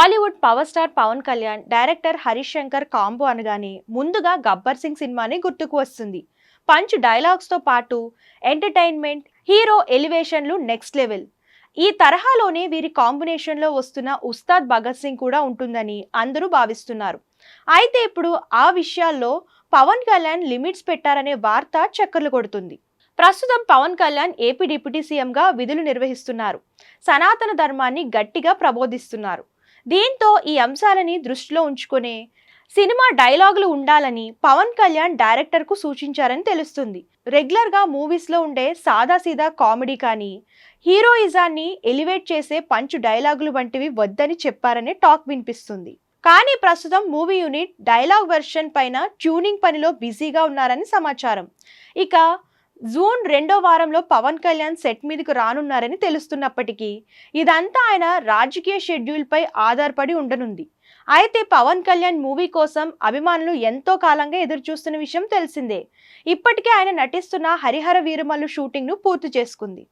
Tollywood power star Pawan Kalyan, director Harish Shankar combo అనగానే ముందుగా గబ్బర్ సింగ్ సినిమానే గుర్తుకు వస్తుంది. పంచ్ డైలాగ్స్తో పాటు ఎంటర్టైన్మెంట్, హీరో ఎలివేషన్లు నెక్స్ట్ లెవెల్. ఈ తరహాలోనే వీరి కాంబినేషన్లో వస్తున్న ఉస్తాద్ భగత్ సింగ్ కూడా ఉంటుందని అందరూ భావిస్తున్నారు. అయితే ఇప్పుడు ఆ విషయాల్లో పవన్ కళ్యాణ్ లిమిట్స్ పెట్టారనే వార్త చక్కర్లు కొడుతుంది. ప్రస్తుతం పవన్ కళ్యాణ్ ఏపీ డిప్యూటీ సీఎంగా విధులు నిర్వహిస్తున్నారు. సనాతన ధర్మాన్ని గట్టిగా ప్రబోధిస్తున్నారు. దీంతో ఈ అంశాలని దృష్టిలో ఉంచుకునే సినిమా డైలాగులు ఉండాలని పవన్ కళ్యాణ్ డైరెక్టర్కు సూచించారని తెలుస్తుంది. రెగ్యులర్గా మూవీస్లో ఉండే సాదాసీదా కామెడీ కానీ హీరోయిజాన్ని ఎలివేట్ చేసే పంచ్ డైలాగులు వంటివి వద్దని చెప్పారనే టాక్ వినిపిస్తుంది. కానీ ప్రస్తుతం మూవీ యూనిట్ డైలాగ్ వెర్షన్ పైన ట్యూనింగ్ పనిలో బిజీగా ఉన్నారని సమాచారం. ఇక జూన్ 2వ వారంలో పవన్ కళ్యాణ్ సెట్ మీదకు రానున్నారని తెలుస్తున్నప్పటికీ ఇదంతా ఆయన రాజకీయ షెడ్యూల్పై ఆధారపడి ఉండనుంది. అయితే పవన్ కళ్యాణ్ మూవీ కోసం అభిమానులు ఎంతో కాలంగా ఎదురుచూస్తున్న విషయం తెలిసిందే. ఇప్పటికే ఆయన నటిస్తున్న హరిహర వీరమల్లు షూటింగ్ను పూర్తి చేసుకుంది.